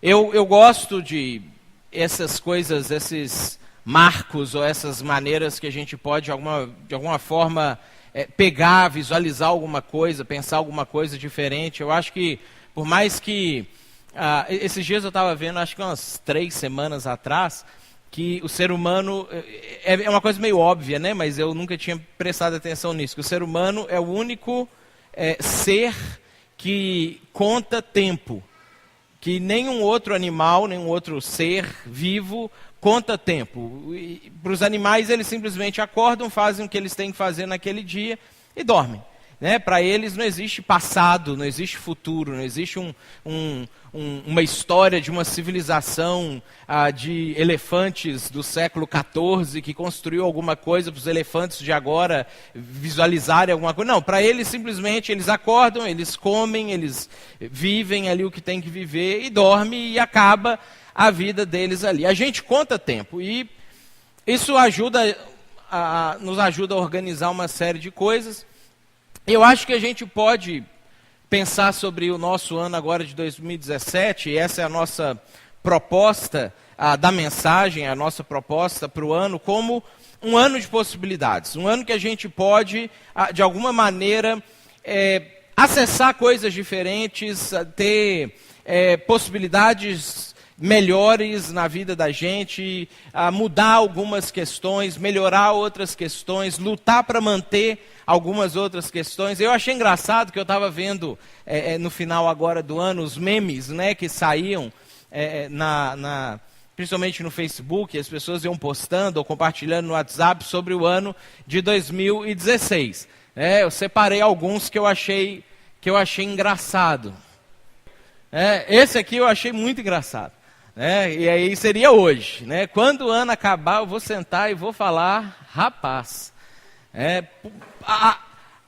Eu gosto de essas coisas, esses marcos ou essas maneiras que a gente pode, de alguma forma, pegar, visualizar alguma coisa, pensar alguma coisa diferente. Eu acho que, por mais que... esses dias eu estava vendo, acho que umas 3 semanas atrás, que o ser humano... É uma coisa meio óbvia, né? Mas eu nunca tinha prestado atenção nisso. Que o ser humano é o único ser que conta tempo. Que nenhum outro animal, nenhum outro ser vivo conta tempo. Para os animais, eles simplesmente acordam, fazem o que eles têm que fazer naquele dia e dormem. Né? Para eles não existe passado, não existe futuro, não existe uma história de uma civilização de elefantes do século XIV que construiu alguma coisa para os elefantes de agora visualizarem alguma coisa. Não, para eles simplesmente eles acordam, eles comem, eles vivem ali o que tem que viver e dormem e acaba a vida deles ali. A gente conta tempo e isso nos ajuda a organizar uma série de coisas. Eu acho que a gente pode pensar sobre o nosso ano agora de 2017, e essa é a nossa proposta da mensagem, a nossa proposta para o ano, como um ano de possibilidades. Um ano que a gente pode, de alguma maneira, acessar coisas diferentes, ter possibilidades melhores na vida da gente, mudar algumas questões, melhorar outras questões, lutar para manter algumas outras questões. Eu achei engraçado que eu estava vendo no final agora do ano os memes, né, que saíam principalmente no Facebook, as pessoas iam postando ou compartilhando no WhatsApp sobre o ano de 2016. Eu separei alguns que eu achei engraçado. Esse aqui eu achei muito engraçado. E aí seria hoje. Quando o ano acabar, eu vou sentar e vou falar, rapaz.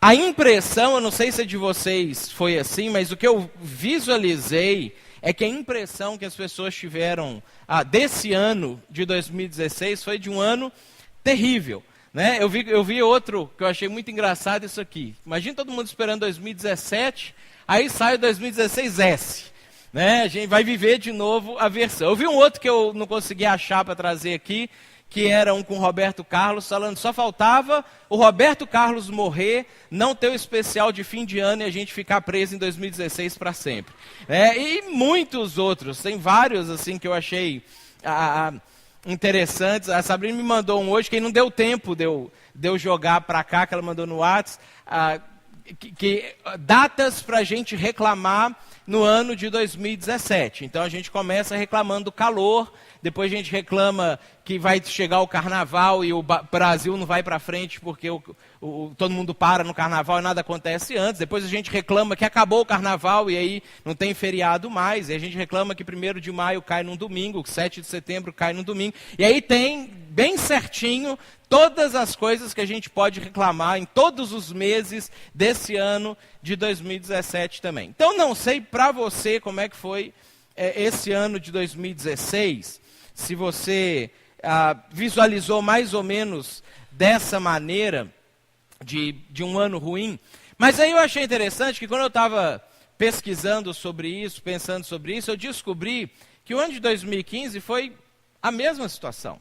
A impressão, eu não sei se de vocês foi assim, mas o que eu visualizei é que a impressão que as pessoas tiveram desse ano de 2016 foi de um ano terrível. Eu vi outro que eu achei muito engraçado, isso aqui. Imagina todo mundo esperando 2017, aí sai o 2016S. A gente vai viver de novo a versão. Eu vi um outro que eu não consegui achar para trazer aqui, que era um com o Roberto Carlos, falando só faltava o Roberto Carlos morrer, não ter o especial de fim de ano e a gente ficar preso em 2016 para sempre. E muitos outros, tem vários assim que eu achei interessantes. A Sabrina me mandou um hoje, que não deu tempo de eu jogar para cá, que ela mandou no WhatsApp, datas para a gente reclamar no ano de 2017. Então a gente começa reclamando do calor, depois a gente reclama que vai chegar o carnaval e o Brasil não vai para frente porque todo mundo para no carnaval e nada acontece antes. Depois a gente reclama que acabou o carnaval e aí não tem feriado mais. E a gente reclama que 1º de maio cai num domingo, 7 de setembro cai num domingo. E aí tem bem certinho todas as coisas que a gente pode reclamar em todos os meses desse ano de 2017 também. Então não sei para você como é que foi esse ano de 2016, se você visualizou mais ou menos dessa maneira de um ano ruim. Mas aí eu achei interessante que quando eu estava pesquisando sobre isso, pensando sobre isso, eu descobri que o ano de 2015 foi a mesma situação.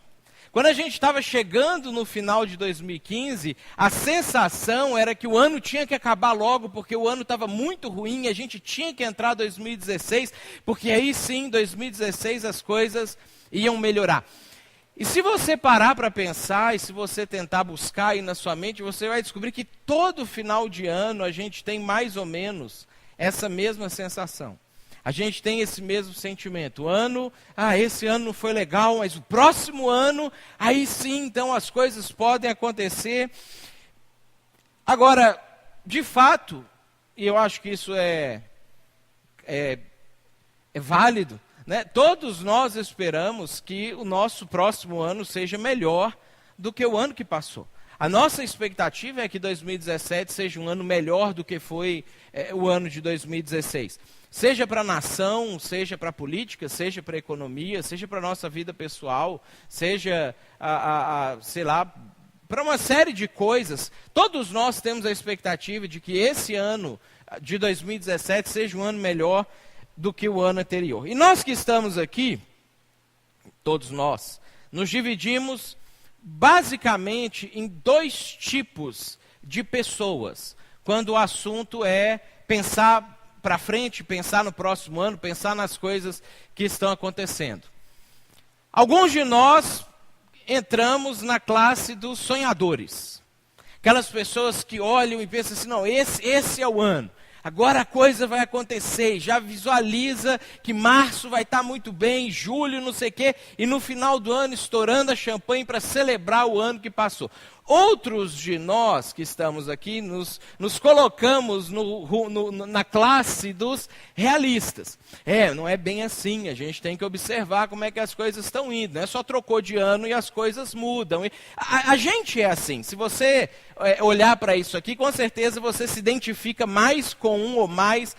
Quando a gente estava chegando no final de 2015, a sensação era que o ano tinha que acabar logo, porque o ano estava muito ruim, a gente tinha que entrar em 2016, porque aí sim, em 2016, as coisas iam melhorar. E se você parar para pensar, e se você tentar buscar aí na sua mente, você vai descobrir que todo final de ano a gente tem mais ou menos essa mesma sensação. A gente tem esse mesmo sentimento. Esse ano não foi legal, mas o próximo ano, aí sim, então as coisas podem acontecer. Agora, de fato, e eu acho que isso é válido, todos nós esperamos que o nosso próximo ano seja melhor do que o ano que passou. A nossa expectativa é que 2017 seja um ano melhor do que foi o ano de 2016. Seja para a nação, seja para a política, seja para a economia, seja para a nossa vida pessoal, seja, sei lá, para uma série de coisas. Todos nós temos a expectativa de que esse ano de 2017 seja um ano melhor do que o ano anterior. E nós que estamos aqui, todos nós, nos dividimos basicamente em dois tipos de pessoas, quando o assunto é pensar para frente, pensar no próximo ano, pensar nas coisas que estão acontecendo. Alguns de nós entramos na classe dos sonhadores. Aquelas pessoas que olham e pensam assim, não, esse é o ano. Agora a coisa vai acontecer, já visualiza que março vai estar muito bem, julho não sei o quê, e no final do ano estourando a champanhe para celebrar o ano que passou. Outros de nós que estamos aqui nos colocamos na classe dos realistas. Não é bem assim, a gente tem que observar como é que as coisas estão indo. Não é só trocou de ano e as coisas mudam. A gente é assim, se você olhar para isso aqui, com certeza você se identifica mais com um ou mais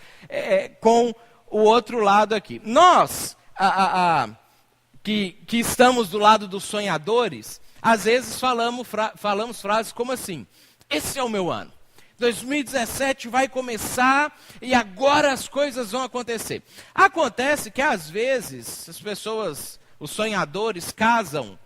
com o outro lado aqui. Nós, que estamos do lado dos sonhadores, às vezes falamos frases como assim, esse é o meu ano, 2017 vai começar e agora as coisas vão acontecer. Acontece que às vezes as pessoas, os sonhadores, casam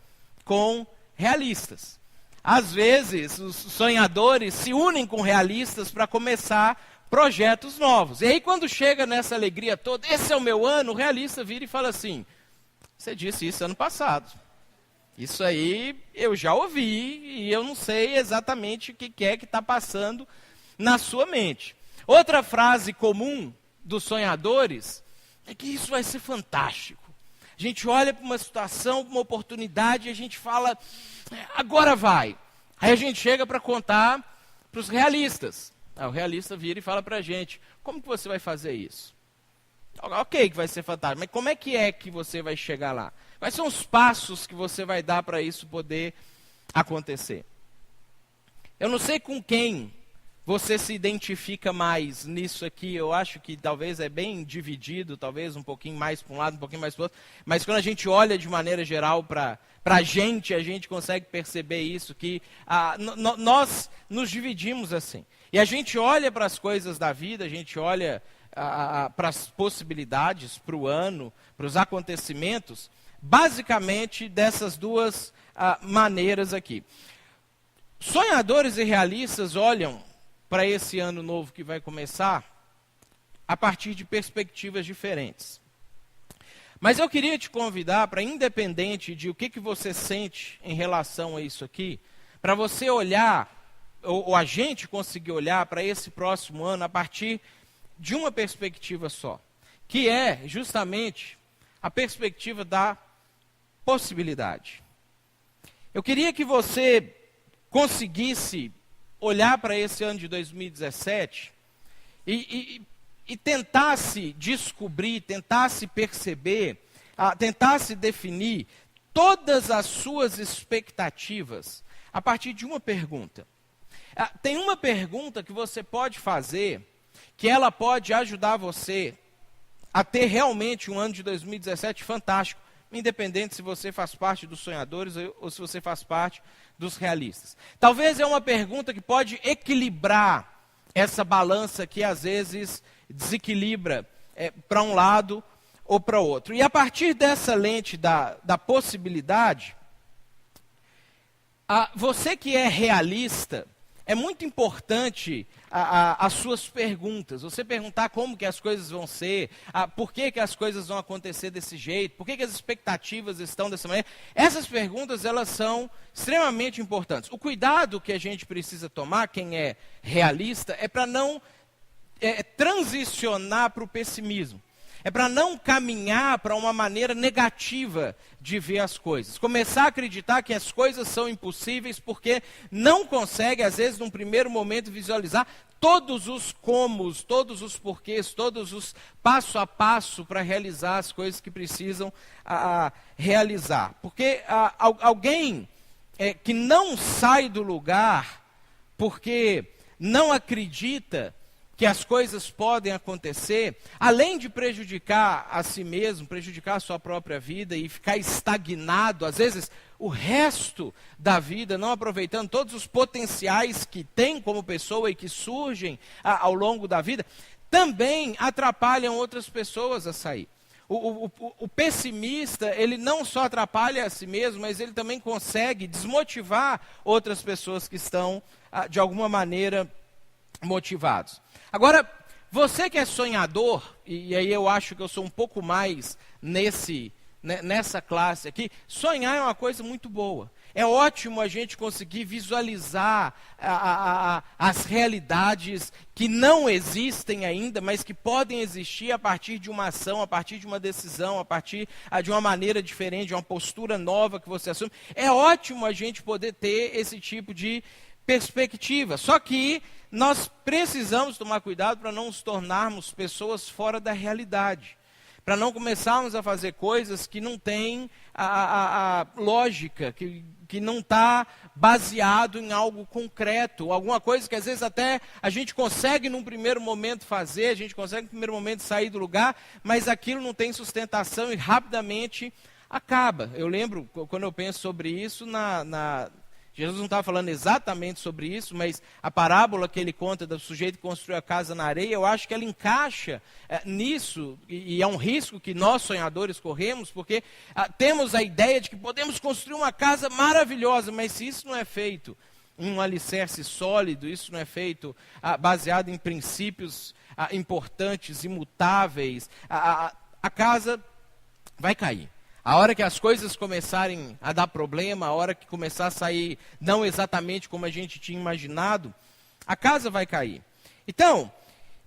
com realistas. Às vezes os sonhadores se unem com realistas para começar projetos novos. E aí quando chega nessa alegria toda, esse é o meu ano, o realista vira e fala assim, você disse isso ano passado. Isso aí eu já ouvi e eu não sei exatamente o que é que está passando na sua mente. Outra frase comum dos sonhadores é que isso vai ser fantástico. A gente olha para uma situação, para uma oportunidade e a gente fala, agora vai. Aí a gente chega para contar para os realistas. O realista vira e fala para a gente, como que você vai fazer isso? Ok, que vai ser fantástico, mas como é que você vai chegar lá? Quais são os passos que você vai dar para isso poder acontecer? Eu não sei com quem você se identifica mais nisso aqui. Eu acho que talvez é bem dividido, talvez um pouquinho mais para um lado, um pouquinho mais para o outro. Mas quando a gente olha de maneira geral para a gente consegue perceber isso, que nós nos dividimos assim. E a gente olha para as coisas da vida, a gente olha para as possibilidades, para o ano, para os acontecimentos, basicamente dessas duas maneiras aqui. Sonhadores e realistas olham para esse ano novo que vai começar a partir de perspectivas diferentes. Mas eu queria te convidar para, independente de o que você sente em relação a isso aqui, para você olhar, ou a gente conseguir olhar para esse próximo ano a partir de uma perspectiva só, que é justamente a perspectiva da possibilidade. Eu queria que você conseguisse olhar para esse ano de 2017 e tentasse descobrir, tentasse perceber, tentasse definir todas as suas expectativas a partir de uma pergunta. Tem uma pergunta que você pode fazer, que ela pode ajudar você a ter realmente um ano de 2017 fantástico, independente se você faz parte dos sonhadores ou se você faz parte dos realistas. Talvez é uma pergunta que pode equilibrar essa balança que às vezes desequilibra para um lado ou para outro. E a partir dessa lente da possibilidade, você que é realista, é muito importante as suas perguntas. Você perguntar como que as coisas vão ser, por que as coisas vão acontecer desse jeito, por que as expectativas estão dessa maneira. Essas perguntas, elas são extremamente importantes. O cuidado que a gente precisa tomar, quem é realista, é para não transicionar para o pessimismo. É para não caminhar para uma maneira negativa de ver as coisas. Começar a acreditar que as coisas são impossíveis porque não consegue, às vezes, num primeiro momento, visualizar todos os comos, todos os porquês, todos os passo a passo para realizar as coisas que precisam realizar. Porque alguém que não sai do lugar porque não acredita que as coisas podem acontecer, além de prejudicar a si mesmo, prejudicar a sua própria vida e ficar estagnado, às vezes o resto da vida, não aproveitando todos os potenciais que tem como pessoa e que surgem ao longo da vida, também atrapalham outras pessoas a sair. O pessimista, ele não só atrapalha a si mesmo, mas ele também consegue desmotivar outras pessoas que estão, de alguma maneira, motivados. Agora, você que é sonhador, e aí eu acho que eu sou um pouco mais nessa classe aqui, sonhar é uma coisa muito boa. É ótimo a gente conseguir visualizar as realidades que não existem ainda, mas que podem existir a partir de uma ação, a partir de uma decisão, a partir de uma maneira diferente, de uma postura nova que você assume. É ótimo a gente poder ter esse tipo de perspectiva. Só que nós precisamos tomar cuidado para não nos tornarmos pessoas fora da realidade. Para não começarmos a fazer coisas que não têm a lógica, que não está baseado em algo concreto, alguma coisa que às vezes até a gente consegue num primeiro momento fazer, a gente consegue num primeiro momento sair do lugar, mas aquilo não tem sustentação e rapidamente acaba. Eu lembro, quando eu penso sobre isso, Jesus não estava falando exatamente sobre isso, mas a parábola que ele conta do sujeito que construiu a casa na areia, eu acho que ela encaixa nisso, e é um risco que nós sonhadores corremos, porque temos a ideia de que podemos construir uma casa maravilhosa, mas se isso não é feito em um alicerce sólido, isso não é feito baseado em princípios importantes, imutáveis, a casa vai cair. A hora que as coisas começarem a dar problema, a hora que começar a sair não exatamente como a gente tinha imaginado, a casa vai cair. Então,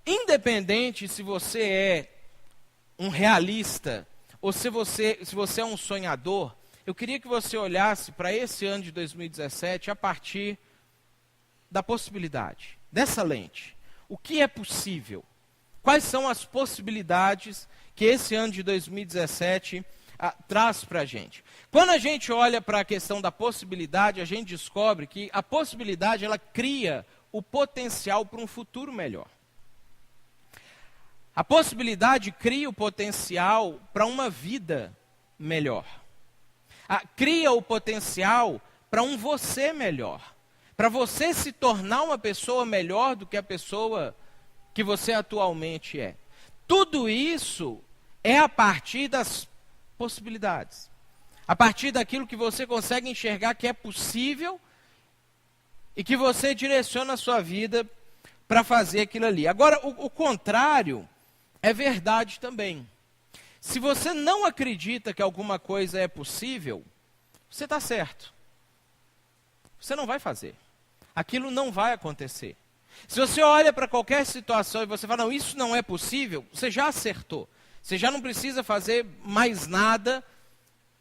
independente se você é um realista ou se você é um sonhador, eu queria que você olhasse para esse ano de 2017 a partir da possibilidade, dessa lente. O que é possível? Quais são as possibilidades que esse ano de 2017 traz para a gente? Quando a gente olha para a questão da possibilidade, a gente descobre que a possibilidade, ela cria o potencial para um futuro melhor. A possibilidade cria o potencial para uma vida melhor. Cria o potencial para um você melhor. Para você se tornar uma pessoa melhor do que a pessoa que você atualmente é. Tudo isso é a partir das possibilidades. A partir daquilo que você consegue enxergar que é possível e que você direciona a sua vida para fazer aquilo ali. Agora, o contrário é verdade também. Se você não acredita que alguma coisa é possível, você está certo. Você não vai fazer. Aquilo não vai acontecer. Se você olha para qualquer situação e você fala, não, isso não é possível, você já acertou. Você já não precisa fazer mais nada,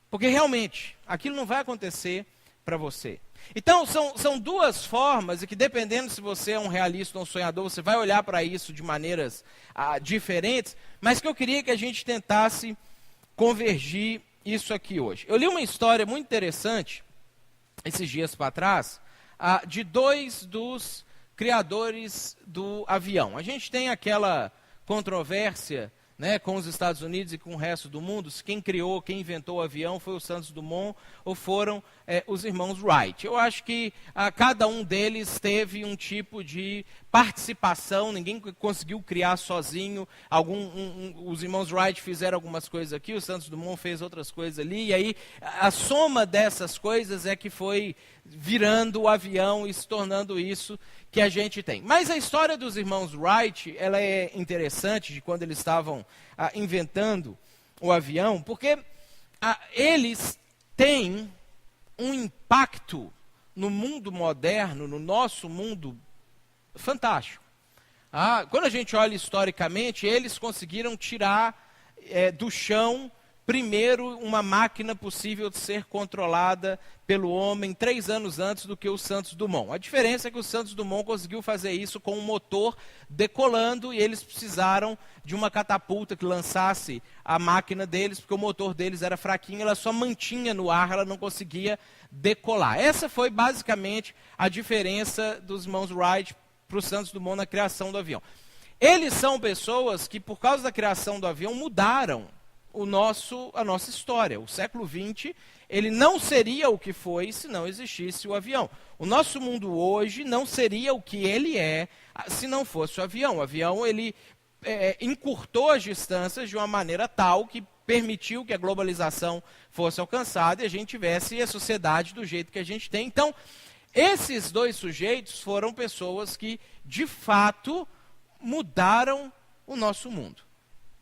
porque realmente aquilo não vai acontecer para você. Então, são duas formas, e que dependendo se você é um realista ou um sonhador, você vai olhar para isso de maneiras diferentes, mas que eu queria que a gente tentasse convergir isso aqui hoje. Eu li uma história muito interessante, esses dias para trás, de dois dos criadores do avião. A gente tem aquela controvérsia, né, com os Estados Unidos e com o resto do mundo, se quem criou, quem inventou o avião foi o Santos Dumont ou foram os irmãos Wright. Eu acho que cada um deles teve um tipo de participação, ninguém conseguiu criar sozinho. Os irmãos Wright fizeram algumas coisas aqui, o Santos Dumont fez outras coisas ali, e aí a soma dessas coisas é que foi virando o avião e se tornando isso que a gente tem. Mas a história dos irmãos Wright, ela é interessante, de quando eles estavam inventando o avião, porque eles têm um impacto no mundo moderno, no nosso mundo, fantástico. Quando a gente olha historicamente, eles conseguiram tirar do chão primeiro uma máquina possível de ser controlada pelo homem 3 anos antes do que o Santos Dumont. A diferença é que o Santos Dumont conseguiu fazer isso com um motor decolando, e eles precisaram de uma catapulta que lançasse a máquina deles, porque o motor deles era fraquinho, ela só mantinha no ar, ela não conseguia decolar. Essa foi basicamente a diferença dos irmãos Wright para o Santos Dumont na criação do avião. Eles são pessoas que, por causa da criação do avião, mudaram a nossa história. O século XX, ele não seria o que foi se não existisse o avião. O nosso mundo hoje não seria o que ele é se não fosse o avião. O avião, ele encurtou as distâncias de uma maneira tal que permitiu que a globalização fosse alcançada e a gente tivesse a sociedade do jeito que a gente tem. Então, esses dois sujeitos foram pessoas que, de fato, mudaram o nosso mundo.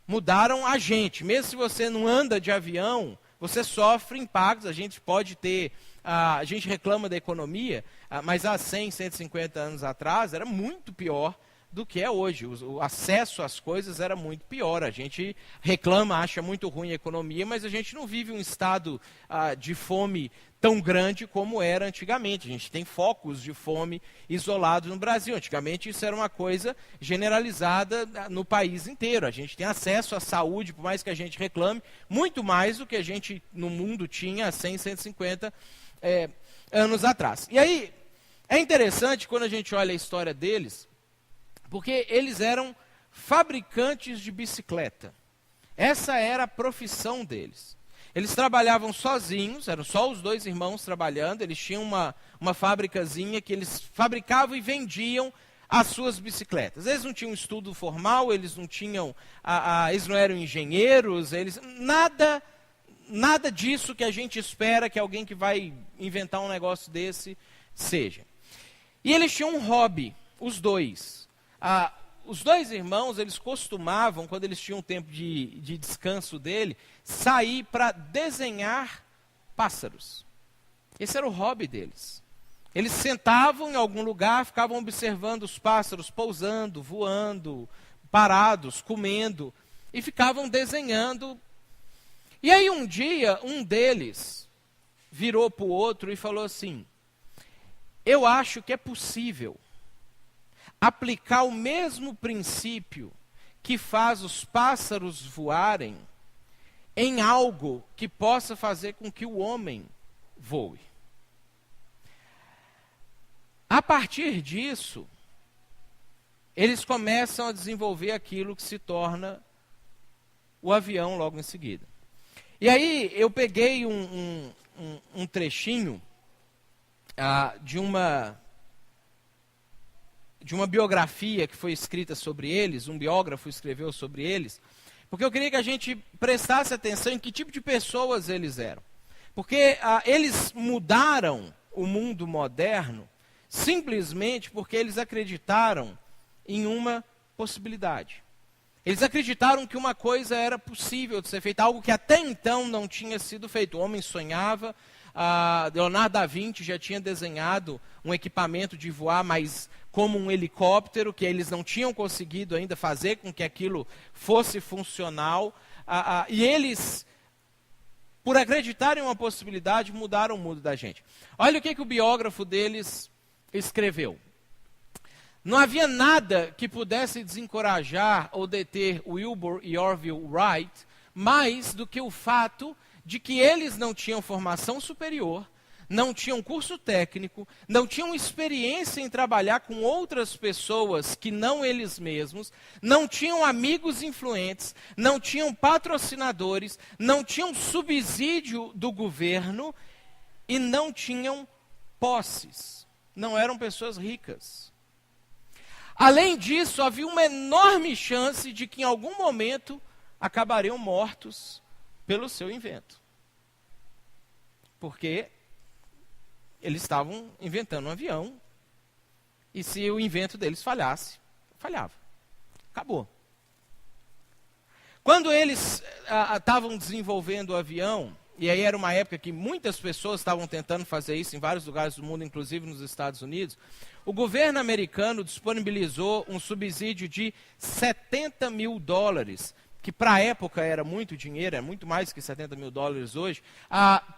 Mudaram a gente. Mesmo se você não anda de avião, você sofre impactos. A gente pode ter... a gente reclama da economia, mas há 100, 150 anos atrás era muito pior do que é hoje. O acesso às coisas era muito pior. A gente reclama, acha muito ruim a economia, mas a gente não vive um estado de fome tão grande como era antigamente. A gente tem focos de fome isolados no Brasil. Antigamente isso era uma coisa generalizada no país inteiro. A gente tem acesso à saúde, por mais que a gente reclame, muito mais do que a gente no mundo tinha há 100, 150 anos atrás. E aí, é interessante quando a gente olha a história deles, porque eles eram fabricantes de bicicleta. Essa era a profissão deles. Eles trabalhavam sozinhos, eram só os dois irmãos trabalhando, eles tinham uma fábricazinha que eles fabricavam e vendiam as suas bicicletas. Eles não tinham estudo formal, eles não tinham, eles não eram engenheiros, nada disso que a gente espera que alguém que vai inventar um negócio desse seja. E eles tinham um hobby, os dois. Os dois irmãos, eles costumavam, quando eles tinham tempo de descanso dele, sair para desenhar pássaros. Esse era o hobby deles. Eles sentavam em algum lugar, ficavam observando os pássaros pousando, voando, parados, comendo, e ficavam desenhando. E aí um dia, um deles virou para o outro e falou assim: eu acho que é possível aplicar o mesmo princípio que faz os pássaros voarem em algo que possa fazer com que o homem voe. A partir disso, eles começam a desenvolver aquilo que se torna o avião logo em seguida. E aí eu peguei um trechinho de uma biografia que foi escrita sobre eles, um biógrafo escreveu sobre eles, porque eu queria que a gente prestasse atenção em que tipo de pessoas eles eram. Porque eles mudaram o mundo moderno simplesmente porque eles acreditaram em uma possibilidade. Eles acreditaram que uma coisa era possível de ser feita, algo que até então não tinha sido feito. O homem sonhava, Leonardo da Vinci já tinha desenhado um equipamento de voar, mas como um helicóptero, que eles não tinham conseguido ainda fazer com que aquilo fosse funcional. E eles, por acreditarem em uma possibilidade, mudaram o mundo da gente. Olha o que o biógrafo deles escreveu. Não havia nada que pudesse desencorajar ou deter Wilbur e Orville Wright mais do que o fato de que eles não tinham formação superior, não tinham curso técnico, não tinham experiência em trabalhar com outras pessoas que não eles mesmos, não tinham amigos influentes, não tinham patrocinadores, não tinham subsídio do governo e não tinham posses. Não eram pessoas ricas. Além disso, havia uma enorme chance de que em algum momento acabariam mortos pelo seu invento. Porque eles estavam inventando um avião e se o invento deles falhasse, falhava. Acabou. Quando eles estavam desenvolvendo o avião, e aí era uma época que muitas pessoas estavam tentando fazer isso em vários lugares do mundo, inclusive nos Estados Unidos, o governo americano disponibilizou um subsídio de $70 mil, que para a época era muito dinheiro, é muito mais que $70 mil hoje,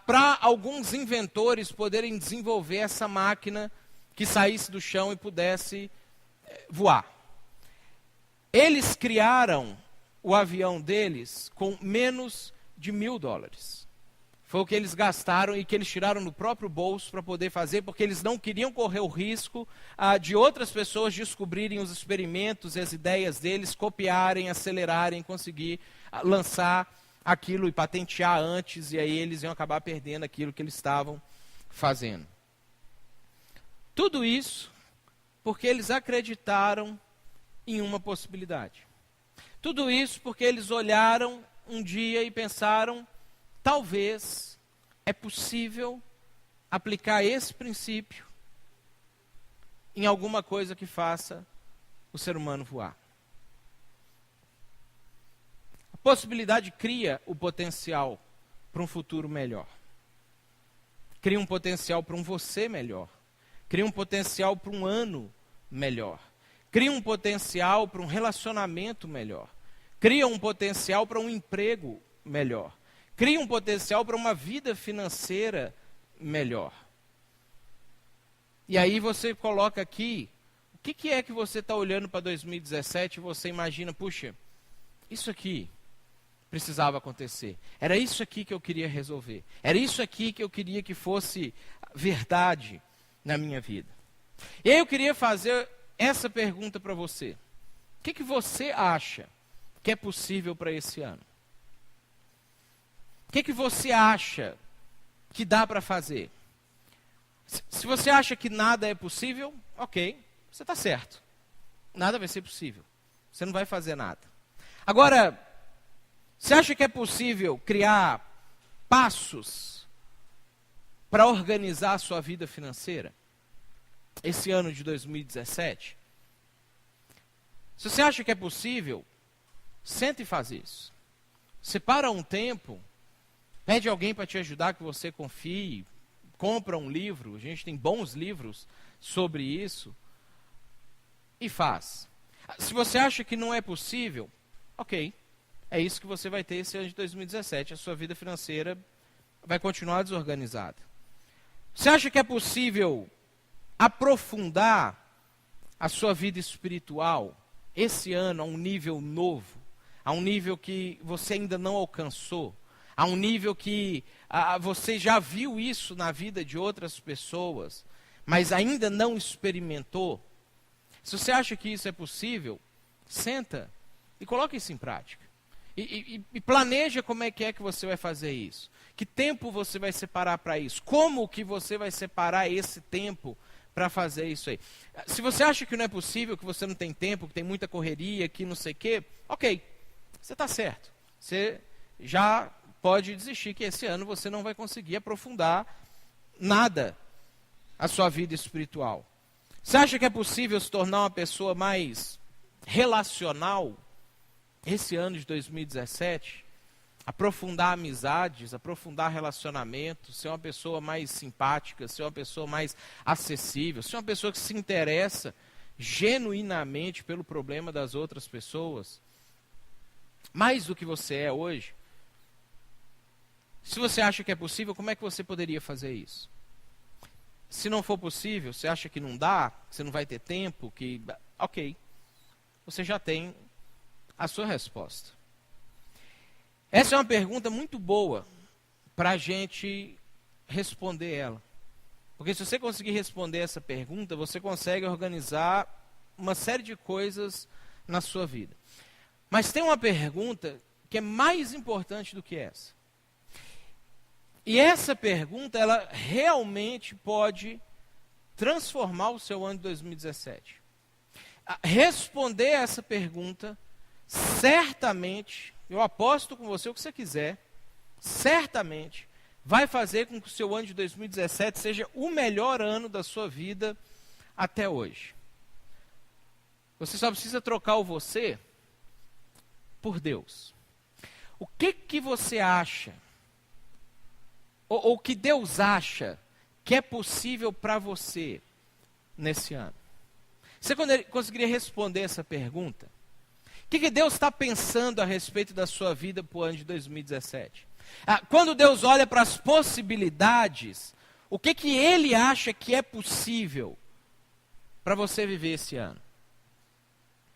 para alguns inventores poderem desenvolver essa máquina que saísse do chão e pudesse voar. Eles criaram o avião deles com menos de $1.000. Foi o que eles gastaram e que eles tiraram do próprio bolso para poder fazer, porque eles não queriam correr o risco de outras pessoas descobrirem os experimentos e as ideias deles, copiarem, acelerarem, conseguir lançar aquilo e patentear antes, e aí eles iam acabar perdendo aquilo que eles estavam fazendo. Tudo isso porque eles acreditaram em uma possibilidade. Tudo isso porque eles olharam um dia e pensaram, talvez é possível aplicar esse princípio em alguma coisa que faça o ser humano voar. A possibilidade cria o potencial para um futuro melhor. Cria um potencial para um você melhor. Cria um potencial para um ano melhor. Cria um potencial para um relacionamento melhor. Cria um potencial para um emprego melhor. Cria um potencial para uma vida financeira melhor. E aí você coloca aqui, o que é que você está olhando para 2017 e você imagina, puxa, isso aqui precisava acontecer. Era isso aqui que eu queria resolver. Era isso aqui que eu queria que fosse verdade na minha vida. E aí eu queria fazer essa pergunta para você. O que você acha que é possível para esse ano? O que você acha que dá para fazer? Se você acha que nada é possível, ok, você está certo. Nada vai ser possível. Você não vai fazer nada. Agora, você acha que é possível criar passos para organizar a sua vida financeira? Esse ano de 2017? Se você acha que é possível, senta e faz isso. Separa um tempo, pede alguém para te ajudar que você confie, compra um livro, a gente tem bons livros sobre isso, e faz. Se você acha que não é possível, ok, é isso que você vai ter esse ano de 2017, a sua vida financeira vai continuar desorganizada. Você acha que é possível aprofundar a sua vida espiritual esse ano a um nível novo, a um nível que você ainda não alcançou, a um nível que você já viu isso na vida de outras pessoas, mas ainda não experimentou? Se você acha que isso é possível, senta e coloca isso em prática. E planeja como é que você vai fazer isso. Que tempo você vai separar para isso? Como que você vai separar esse tempo para fazer isso aí? Se você acha que não é possível, que você não tem tempo, que tem muita correria, que não sei o quê, ok, você está certo. Você já pode desistir, que esse ano você não vai conseguir aprofundar nada a sua vida espiritual. Você acha que é possível se tornar uma pessoa mais relacional esse ano de 2017? Aprofundar amizades, aprofundar relacionamentos, ser uma pessoa mais simpática, ser uma pessoa mais acessível, ser uma pessoa que se interessa genuinamente pelo problema das outras pessoas, mais do que você é hoje. Se você acha que é possível, como é que você poderia fazer isso? Se não for possível, você acha que não dá, que você não vai ter tempo, que ok, você já tem a sua resposta. Essa é uma pergunta muito boa para a gente responder ela. Porque se você conseguir responder essa pergunta, você consegue organizar uma série de coisas na sua vida. Mas tem uma pergunta que é mais importante do que essa. E essa pergunta, ela realmente pode transformar o seu ano de 2017. Responder essa pergunta, certamente, eu aposto com você o que você quiser, certamente vai fazer com que o seu ano de 2017 seja o melhor ano da sua vida até hoje. Você só precisa trocar o você por Deus. O que você acha, ou que Deus acha que é possível para você nesse ano? Você conseguiria responder essa pergunta? O que Deus está pensando a respeito da sua vida para o ano de 2017? Quando Deus olha para as possibilidades, o que Ele acha que é possível para você viver esse ano?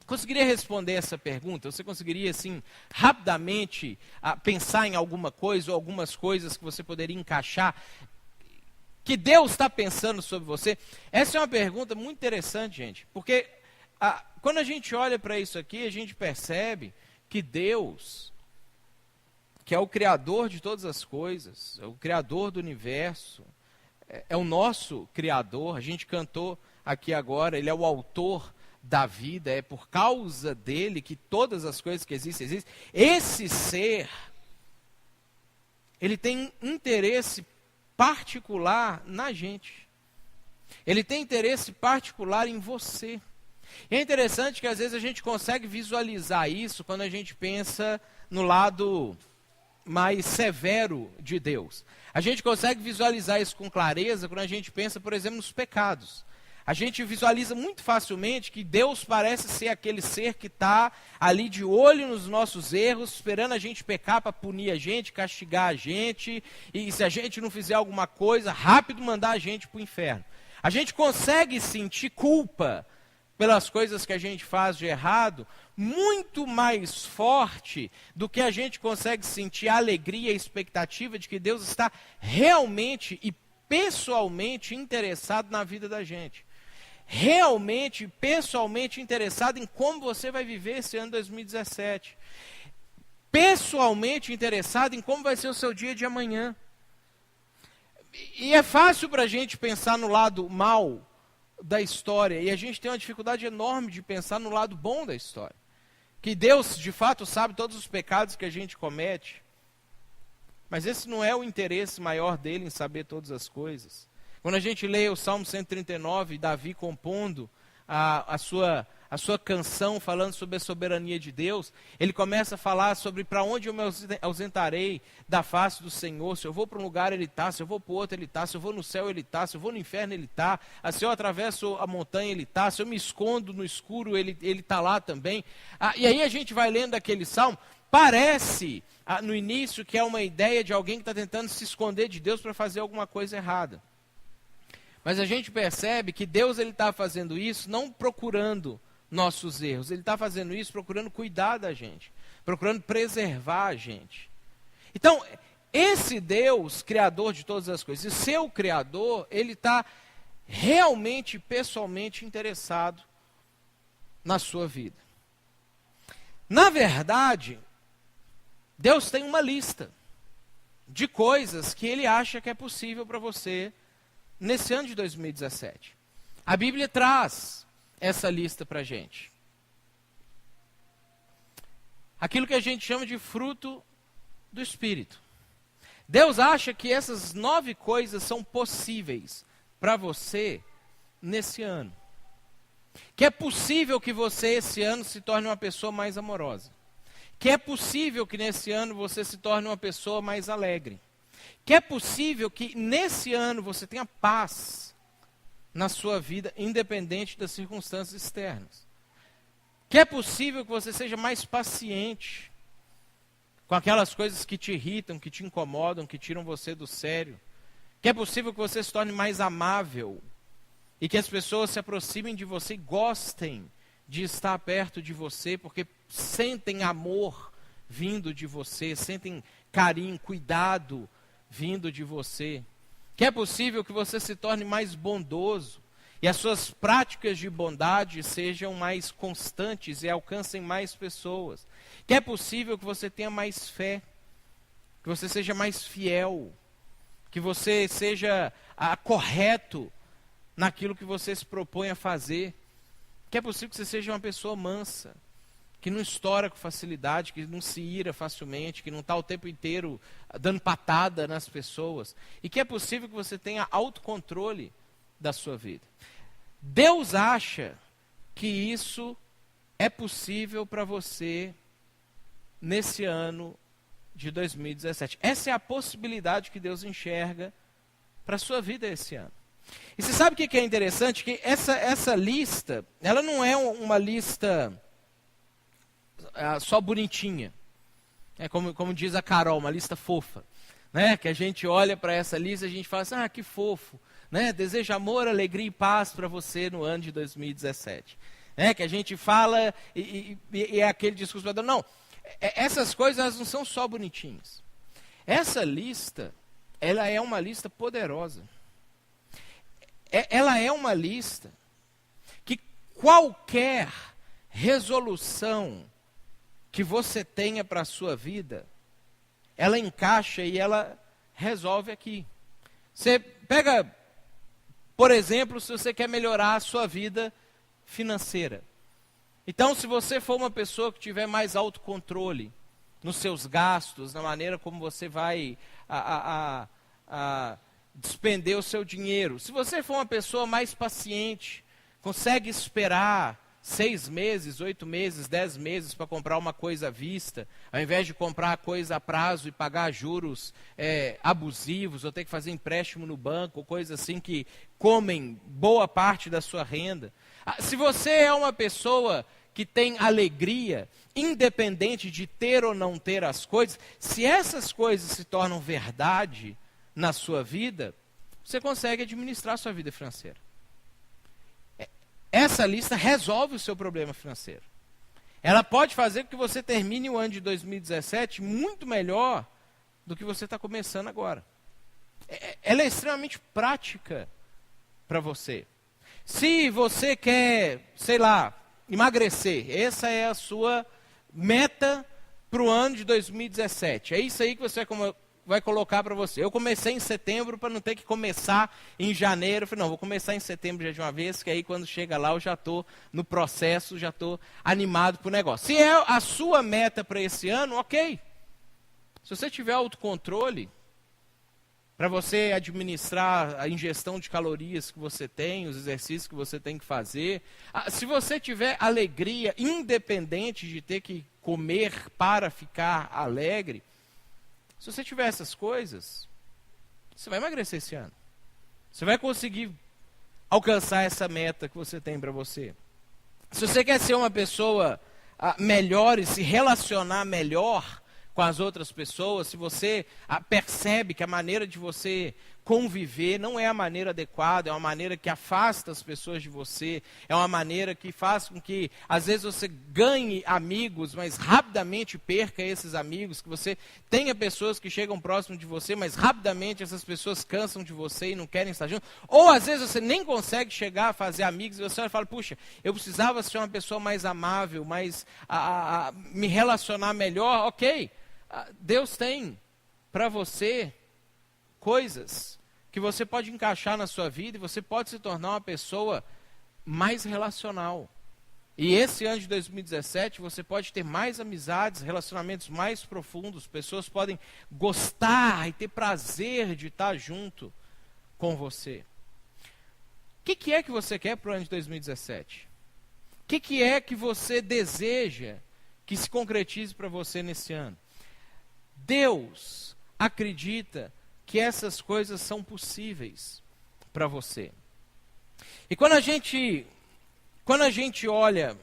Conseguiria responder essa pergunta? Você conseguiria, assim, rapidamente pensar em alguma coisa ou algumas coisas que você poderia encaixar? Que Deus está pensando sobre você? Essa é uma pergunta muito interessante, gente, porque quando a gente olha para isso aqui, a gente percebe que Deus, que é o Criador de todas as coisas, é o Criador do universo, é o nosso Criador. A gente cantou aqui agora, Ele é o autor da vida, é por causa dele que todas as coisas que existem. Esse ser, ele tem interesse particular na gente. Ele tem interesse particular em você. E é interessante que às vezes a gente consegue visualizar isso quando a gente pensa no lado mais severo de Deus. A gente consegue visualizar isso com clareza quando a gente pensa, por exemplo, nos pecados. A gente visualiza muito facilmente que Deus parece ser aquele ser que está ali de olho nos nossos erros, esperando a gente pecar para punir a gente, castigar a gente, e se a gente não fizer alguma coisa, rápido mandar a gente para o inferno. A gente consegue sentir culpa pelas coisas que a gente faz de errado, muito mais forte do que a gente consegue sentir a alegria e a expectativa de que Deus está realmente e pessoalmente interessado na vida da gente. Realmente, pessoalmente interessado em como você vai viver esse ano 2017. Pessoalmente interessado em como vai ser o seu dia de amanhã. E é fácil para a gente pensar no lado mal da história, e a gente tem uma dificuldade enorme de pensar no lado bom da história. Que Deus, de fato, sabe todos os pecados que a gente comete, mas esse não é o interesse maior dele em saber todas as coisas. Quando a gente lê o Salmo 139, Davi compondo a sua canção falando sobre a soberania de Deus, ele começa a falar sobre para onde eu me ausentarei da face do Senhor. Se eu vou para um lugar, Ele está. Se eu vou para o outro, Ele está. Se eu vou no céu, Ele está. Se eu vou no inferno, Ele está. Se eu atravesso a montanha, Ele está. Se eu me escondo no escuro, Ele está lá também. E aí a gente vai lendo aquele salmo. Parece, no início, que é uma ideia de alguém que está tentando se esconder de Deus para fazer alguma coisa errada. Mas a gente percebe que Deus está fazendo isso não procurando nossos erros. Ele está fazendo isso procurando cuidar da gente, procurando preservar a gente. Então, esse Deus, Criador de todas as coisas, e seu Criador, Ele está realmente, pessoalmente interessado na sua vida. Na verdade, Deus tem uma lista de coisas que Ele acha que é possível para você nesse ano de 2017. A Bíblia traz essa lista para a gente. Aquilo que a gente chama de fruto do Espírito. Deus acha que essas 9 coisas são possíveis para você nesse ano. Que é possível que você esse ano se torne uma pessoa mais amorosa. Que é possível que nesse ano você se torne uma pessoa mais alegre. Que é possível que nesse ano você tenha paz na sua vida, independente das circunstâncias externas. Que é possível que você seja mais paciente com aquelas coisas que te irritam, que te incomodam, que tiram você do sério. Que é possível que você se torne mais amável e que as pessoas se aproximem de você e gostem de estar perto de você, porque sentem amor vindo de você, sentem carinho, cuidado vindo de você. Que é possível que você se torne mais bondoso e as suas práticas de bondade sejam mais constantes e alcancem mais pessoas. Que é possível que você tenha mais fé, que você seja mais fiel, que você seja correto naquilo que você se propõe a fazer. Que é possível que você seja uma pessoa mansa, que não estoura com facilidade, que não se ira facilmente, que não está o tempo inteiro dando patada nas pessoas. E que é possível que você tenha autocontrole da sua vida. Deus acha que isso é possível para você nesse ano de 2017. Essa é a possibilidade que Deus enxerga para a sua vida esse ano. E você sabe o que é interessante? Que essa lista, ela não é uma lista só bonitinha. É como diz a Carol, uma lista fofa. Né? Que a gente olha para essa lista e a gente fala assim, que fofo. Né? Desejo amor, alegria e paz para você no ano de 2017. Que a gente fala e é aquele discurso. Não, essas coisas elas não são só bonitinhas. Essa lista, ela é uma lista poderosa. Ela é uma lista que qualquer resolução que você tenha para a sua vida, ela encaixa e ela resolve aqui. Você pega, por exemplo, se você quer melhorar a sua vida financeira. Então, se você for uma pessoa que tiver mais autocontrole nos seus gastos, na maneira como você vai despender o seu dinheiro, se você for uma pessoa mais paciente, consegue esperar 6 meses, 8 meses, 10 meses para comprar uma coisa à vista, ao invés de comprar coisa a prazo e pagar juros abusivos, ou ter que fazer empréstimo no banco, ou coisa assim que comem boa parte da sua renda. Se você é uma pessoa que tem alegria, independente de ter ou não ter as coisas, se essas coisas se tornam verdade na sua vida, você consegue administrar a sua vida financeira. Essa lista resolve o seu problema financeiro. Ela pode fazer com que você termine o ano de 2017 muito melhor do que você está começando agora. Ela é extremamente prática para você. Se você quer, sei lá, emagrecer, essa é a sua meta para o ano de 2017. É isso aí que você vai colocar para você. Eu comecei em setembro para não ter que começar em janeiro. Eu falei, não, vou começar em setembro já de uma vez, que aí quando chega lá eu já estou no processo, já estou animado para o negócio. Se é a sua meta para esse ano, ok. Se você tiver autocontrole, para você administrar a ingestão de calorias que você tem, os exercícios que você tem que fazer. Se você tiver alegria, independente de ter que comer para ficar alegre, se você tiver essas coisas, você vai emagrecer esse ano. Você vai conseguir alcançar essa meta que você tem para você. Se você quer ser uma pessoa melhor e se relacionar melhor com as outras pessoas, se você percebe que a maneira de você conviver não é a maneira adequada, é uma maneira que afasta as pessoas de você, é uma maneira que faz com que, às vezes, você ganhe amigos, mas rapidamente perca esses amigos, que você tenha pessoas que chegam próximo de você, mas rapidamente essas pessoas cansam de você e não querem estar junto, ou às vezes você nem consegue chegar a fazer amigos, e você olha e fala, puxa, eu precisava ser uma pessoa mais amável, mais me relacionar melhor, ok. Deus tem para você coisas que você pode encaixar na sua vida e você pode se tornar uma pessoa mais relacional. E esse ano de 2017 você pode ter mais amizades, relacionamentos mais profundos, pessoas podem gostar e ter prazer de estar junto com você. O que é que você quer para o ano de 2017? O que é que você deseja que se concretize para você nesse ano? Deus acredita que essas coisas são possíveis para você. E quando a gente olha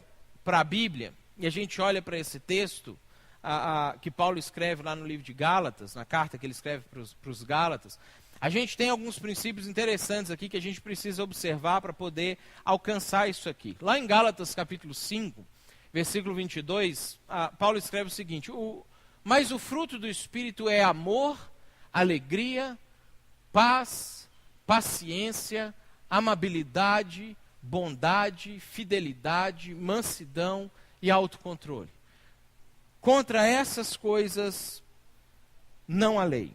para a Bíblia, e a gente olha para esse texto que Paulo escreve lá no livro de Gálatas, na carta que ele escreve para os Gálatas, a gente tem alguns princípios interessantes aqui que a gente precisa observar para poder alcançar isso aqui. Lá em Gálatas capítulo 5, versículo 22, Paulo escreve o seguinte, mas o fruto do Espírito é amor, alegria, paz, paciência, amabilidade, bondade, fidelidade, mansidão e autocontrole. Contra essas coisas não há lei.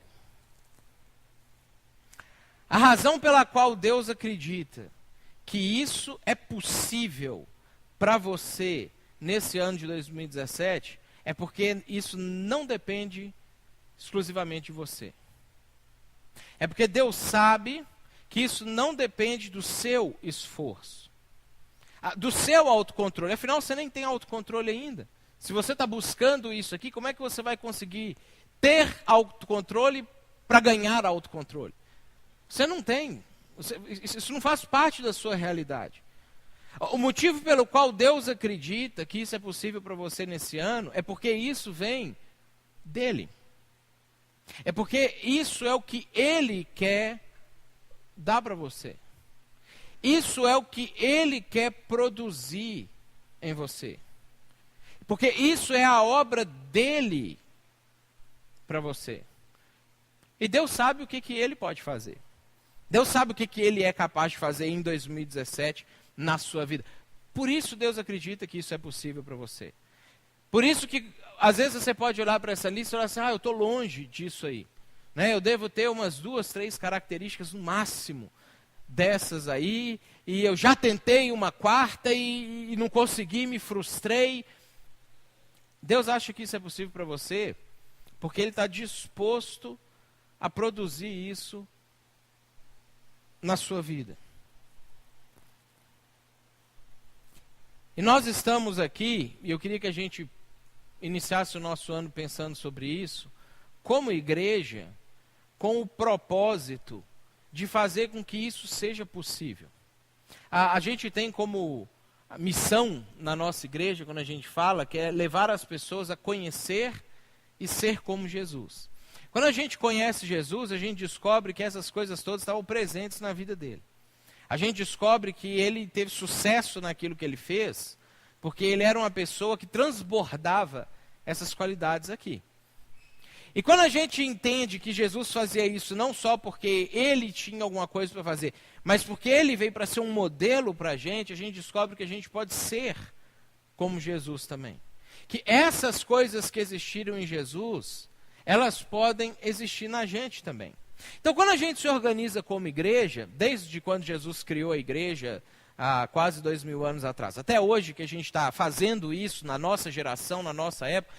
A razão pela qual Deus acredita que isso é possível para você nesse ano de 2017 é porque isso não depende exclusivamente de você. É porque Deus sabe que isso não depende do seu esforço, do seu autocontrole. Afinal, você nem tem autocontrole ainda. Se você está buscando isso aqui, como é que você vai conseguir ter autocontrole para ganhar autocontrole? Você não tem. Isso não faz parte da sua realidade. O motivo pelo qual Deus acredita que isso é possível para você nesse ano é porque isso vem dele. É porque isso é o que Ele quer dar para você. Isso é o que Ele quer produzir em você. Porque isso é a obra dele para você. E Deus sabe o que Ele pode fazer. Deus sabe o que Ele é capaz de fazer em 2017 na sua vida. Por isso Deus acredita que isso é possível para você. Por isso que, às vezes, você pode olhar para essa lista e falar assim, eu estou longe disso aí. Né? Eu devo ter umas 2, 3 características no máximo dessas aí, e eu já tentei uma quarta e não consegui, me frustrei. Deus acha que isso é possível para você, porque Ele está disposto a produzir isso na sua vida. E nós estamos aqui, e eu queria que a gente iniciasse o nosso ano pensando sobre isso, como igreja, com o propósito de fazer com que isso seja possível. A gente tem como missão na nossa igreja, quando a gente fala, que é levar as pessoas a conhecer e ser como Jesus. Quando a gente conhece Jesus, a gente descobre que essas coisas todas estavam presentes na vida dele. A gente descobre que ele teve sucesso naquilo que ele fez, porque ele era uma pessoa que transbordava essas qualidades aqui. E quando a gente entende que Jesus fazia isso não só porque ele tinha alguma coisa para fazer, mas porque ele veio para ser um modelo para a gente descobre que a gente pode ser como Jesus também. Que essas coisas que existiram em Jesus, elas podem existir na gente também. Então, quando a gente se organiza como igreja, desde quando Jesus criou a igreja, há quase 2000 anos atrás, até hoje que a gente está fazendo isso na nossa geração, na nossa época,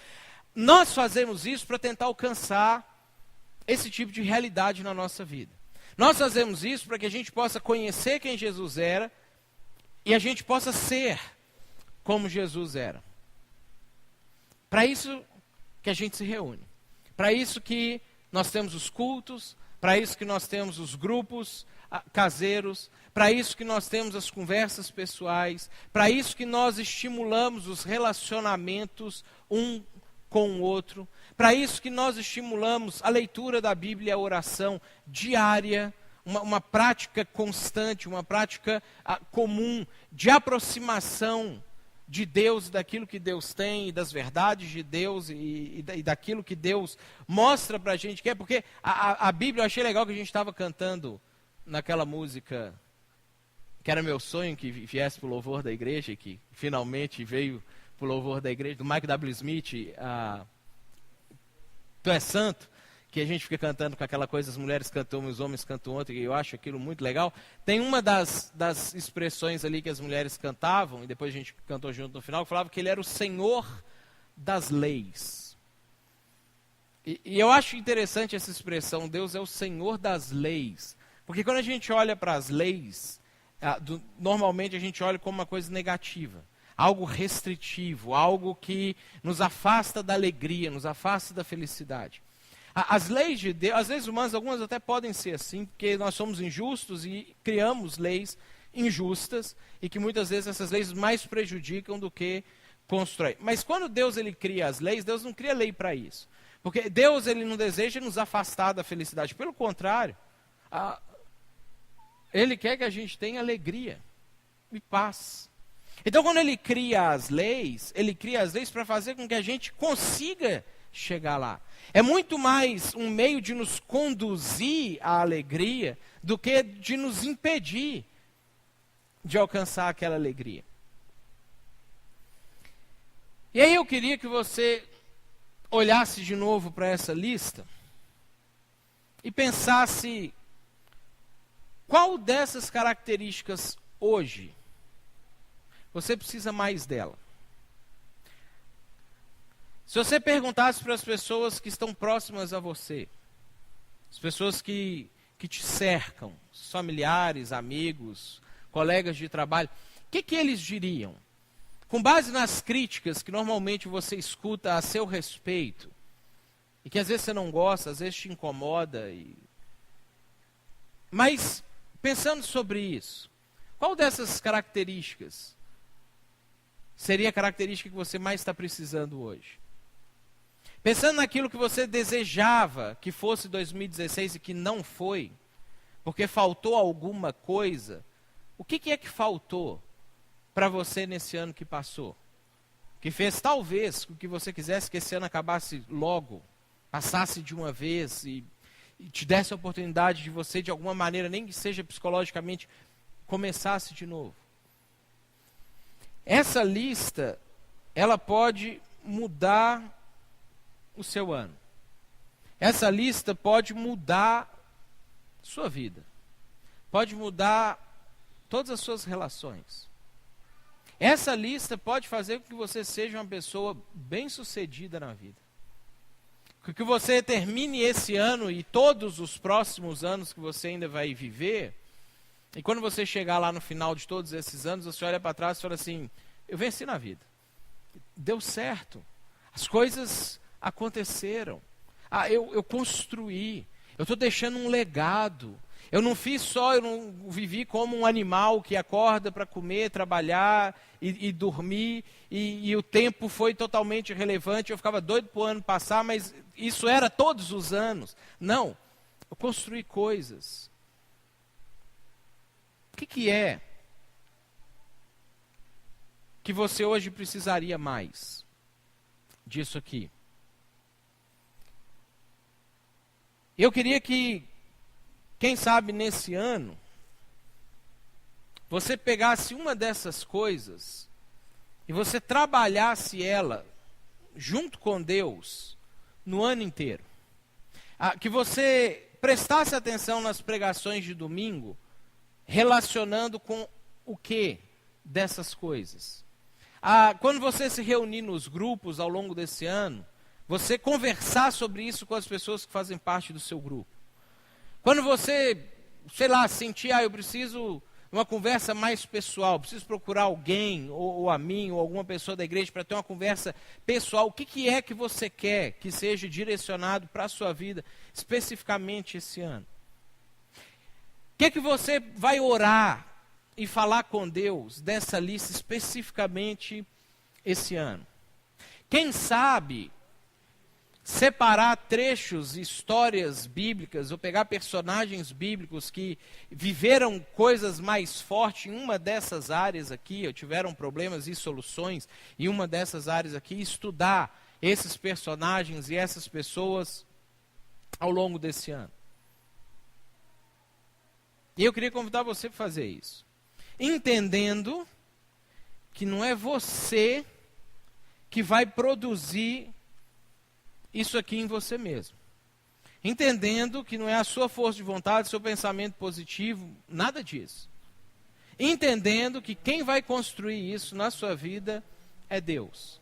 nós fazemos isso para tentar alcançar esse tipo de realidade na nossa vida. Nós fazemos isso para que a gente possa conhecer quem Jesus era e a gente possa ser como Jesus era. Para isso que a gente se reúne. Para isso que nós temos os cultos, para isso que nós temos os grupos caseiros, para isso que nós temos as conversas pessoais, para isso que nós estimulamos os relacionamentos um com o outro, para isso que nós estimulamos a leitura da Bíblia e a oração diária, uma prática constante, uma prática comum de aproximação de Deus, daquilo que Deus tem, das verdades de Deus e daquilo que Deus mostra para a gente que é, porque a Bíblia, eu achei legal que a gente estava cantando naquela música, que era meu sonho que viesse para o louvor da igreja, que finalmente veio para o louvor da igreja, do Mike W. Smith, Tu és santo, que a gente fica cantando com aquela coisa, as mulheres cantam uma, os homens cantam outra, e eu acho aquilo muito legal. Tem uma das expressões ali que as mulheres cantavam, e depois a gente cantou junto no final, que falava que ele era o Senhor das leis. E eu acho interessante essa expressão, Deus é o Senhor das leis. Porque quando a gente olha para as leis, normalmente a gente olha como uma coisa negativa. Algo restritivo, algo que nos afasta da alegria, nos afasta da felicidade. As leis de Deus, as leis humanas, algumas até podem ser assim, porque nós somos injustos e criamos leis injustas, e que muitas vezes essas leis mais prejudicam do que constroem. Mas quando Deus ele cria as leis, Deus não cria lei para isso. Porque Deus ele não deseja nos afastar da felicidade, pelo contrário, Ele quer que a gente tenha alegria e paz. Então, quando ele cria as leis para fazer com que a gente consiga chegar lá. É muito mais um meio de nos conduzir à alegria do que de nos impedir de alcançar aquela alegria. E aí eu queria que você olhasse de novo para essa lista e pensasse qual dessas características hoje você precisa mais dela. Se você perguntasse para as pessoas que estão próximas a você, as pessoas que te cercam, os familiares, amigos, colegas de trabalho, o que eles diriam? Com base nas críticas que normalmente você escuta a seu respeito, e que às vezes você não gosta, às vezes te incomoda, mas pensando sobre isso, qual dessas características seria a característica que você mais está precisando hoje? Pensando naquilo que você desejava que fosse 2016 e que não foi, porque faltou alguma coisa, o que é que faltou para você nesse ano que passou? Que fez talvez com que você quisesse que esse ano acabasse logo, passasse de uma vez e te desse a oportunidade de você, de alguma maneira, nem que seja psicologicamente, começasse de novo. Essa lista, ela pode mudar o seu ano. Essa lista pode mudar sua vida. Pode mudar todas as suas relações. Essa lista pode fazer com que você seja uma pessoa bem-sucedida na vida. Que você termine esse ano e todos os próximos anos que você ainda vai viver, e quando você chegar lá no final de todos esses anos, você olha para trás e fala assim, eu venci na vida. Deu certo. As coisas aconteceram. Eu construí. Eu estou deixando um legado. Eu não vivi como um animal que acorda para comer, trabalhar e dormir, e o tempo foi totalmente irrelevante, eu ficava doido para o ano passar, mas isso era todos os anos. Não, eu construí coisas. O que é que você hoje precisaria mais disso aqui? Eu queria que, quem sabe nesse ano, você pegasse uma dessas coisas e você trabalhasse ela junto com Deus no ano inteiro. Que você prestasse atenção nas pregações de domingo, relacionando com o que dessas coisas. Quando você se reunir nos grupos ao longo desse ano, você conversar sobre isso com as pessoas que fazem parte do seu grupo. Quando você, sentir, eu preciso uma conversa mais pessoal, preciso procurar alguém, ou a mim, ou alguma pessoa da igreja para ter uma conversa pessoal, o que é que você quer que seja direcionado para a sua vida, especificamente esse ano? O que é que você vai orar e falar com Deus dessa lista especificamente esse ano? Quem sabe separar trechos, histórias bíblicas, ou pegar personagens bíblicos que viveram coisas mais fortes em uma dessas áreas aqui, ou tiveram problemas e soluções em uma dessas áreas aqui, e estudar esses personagens e essas pessoas ao longo desse ano. E eu queria convidar você para fazer isso, entendendo que não é você que vai produzir isso aqui em você mesmo. Entendendo que não é a sua força de vontade, seu pensamento positivo, nada disso. Entendendo que quem vai construir isso na sua vida é Deus.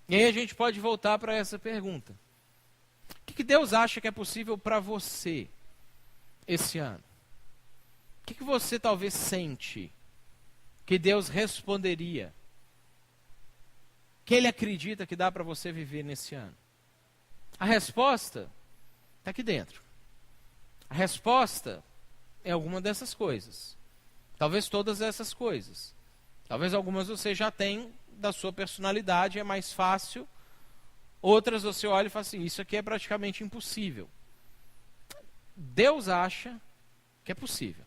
E aí a gente pode voltar para essa pergunta. O que Deus acha que é possível para você esse ano? O que você talvez sente que Deus responderia? Que Ele acredita que dá para você viver nesse ano? A resposta está aqui dentro. A resposta é alguma dessas coisas. Talvez todas essas coisas. Talvez algumas você já tem da sua personalidade, é mais fácil. Outras você olha e fala assim, isso aqui é praticamente impossível. Deus acha que é possível.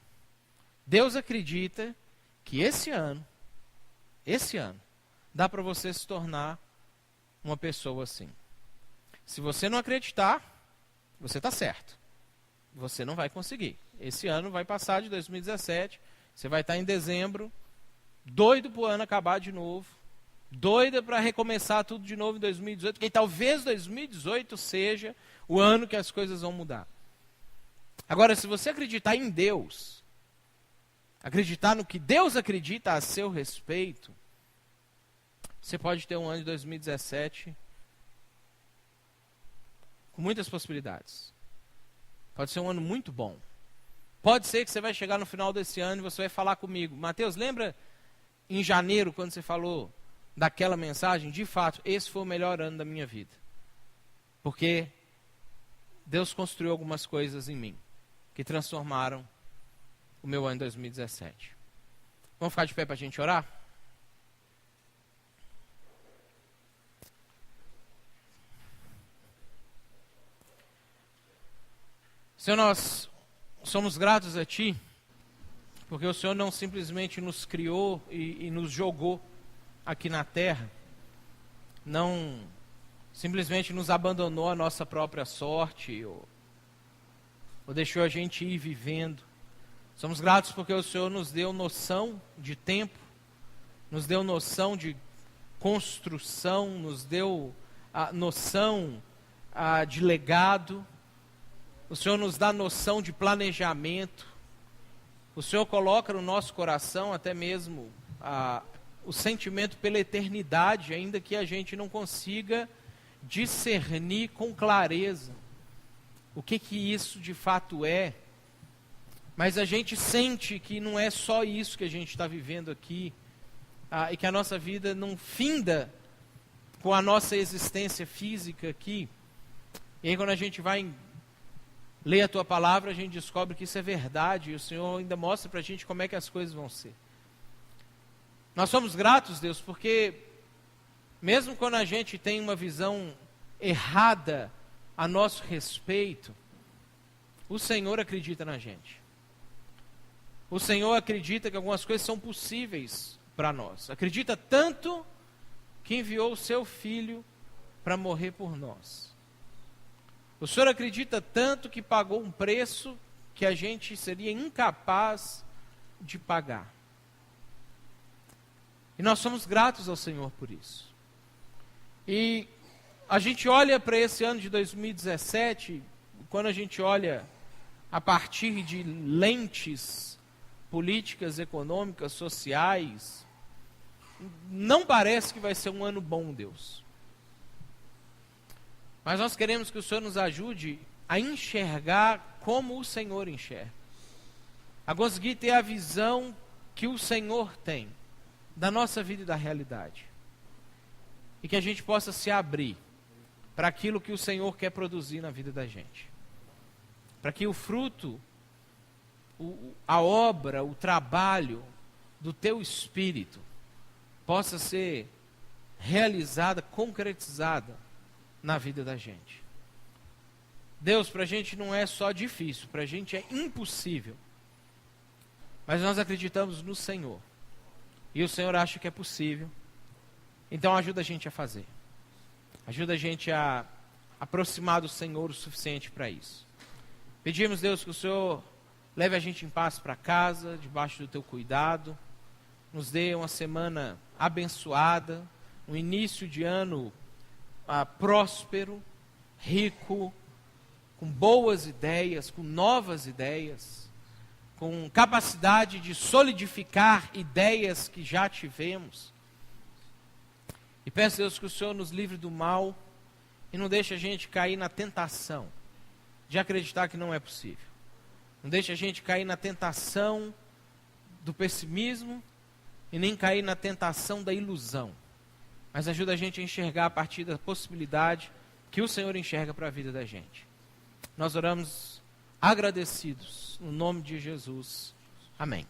Deus acredita que esse ano, dá para você se tornar uma pessoa assim. Se você não acreditar, você está certo. Você não vai conseguir. Esse ano vai passar de 2017, você vai estar em dezembro, doido para o ano acabar de novo, doida para recomeçar tudo de novo em 2018, porque talvez 2018 seja o ano que as coisas vão mudar. Agora, se você acreditar em Deus, acreditar no que Deus acredita a seu respeito, você pode ter um ano de 2017 com muitas possibilidades. Pode ser um ano muito bom. Pode ser que você vai chegar no final desse ano e você vai falar comigo, Mateus, lembra em janeiro quando você falou daquela mensagem? De fato, esse foi o melhor ano da minha vida. Porque Deus construiu algumas coisas em mim que transformaram o meu ano de 2017. Vamos ficar de pé para a gente orar? Senhor, nós somos gratos a Ti, porque o Senhor não simplesmente nos criou e nos jogou aqui na terra, não simplesmente nos abandonou à nossa própria sorte, ou deixou a gente ir vivendo. Somos gratos porque o Senhor nos deu noção de tempo, nos deu noção de construção, nos deu a noção de legado. O Senhor nos dá noção de planejamento. O Senhor coloca no nosso coração até mesmo o sentimento pela eternidade, ainda que a gente não consiga discernir com clareza o que isso de fato é. Mas a gente sente que não é só isso que a gente está vivendo aqui, e que a nossa vida não finda com a nossa existência física aqui. E aí quando a gente vai ler a Tua Palavra, a gente descobre que isso é verdade, e o Senhor ainda mostra para a gente como é que as coisas vão ser. Nós somos gratos, Deus, porque mesmo quando a gente tem uma visão errada a nosso respeito, o Senhor acredita na gente. O Senhor acredita que algumas coisas são possíveis para nós. Acredita tanto que enviou o seu Filho para morrer por nós. O Senhor acredita tanto que pagou um preço que a gente seria incapaz de pagar. E nós somos gratos ao Senhor por isso. E a gente olha para esse ano de 2017, quando a gente olha a partir de lentes políticas, econômicas, sociais, não parece que vai ser um ano bom, Deus. Mas nós queremos que o Senhor nos ajude a enxergar como o Senhor enxerga. A conseguir ter a visão que o Senhor tem da nossa vida e da realidade. E que a gente possa se abrir para aquilo que o Senhor quer produzir na vida da gente. Para que o fruto, a obra, o trabalho do Teu Espírito possa ser realizada, concretizada na vida da gente. Deus, para a gente não é só difícil, para a gente é impossível. Mas nós acreditamos no Senhor. E o Senhor acha que é possível. Então ajuda a gente a fazer. Ajuda a gente a aproximar do Senhor o suficiente para isso. Pedimos, Deus, que o Senhor leve a gente em paz para casa, debaixo do Teu cuidado. Nos dê uma semana abençoada, um início de ano próspero, rico, com boas ideias, com novas ideias, com capacidade de solidificar ideias que já tivemos. E peço, Deus, que o Senhor nos livre do mal e não deixe a gente cair na tentação de acreditar que não é possível. Não deixe a gente cair na tentação do pessimismo e nem cair na tentação da ilusão. Mas ajuda a gente a enxergar a partir da possibilidade que o Senhor enxerga para a vida da gente. Nós oramos agradecidos no nome de Jesus. Amém.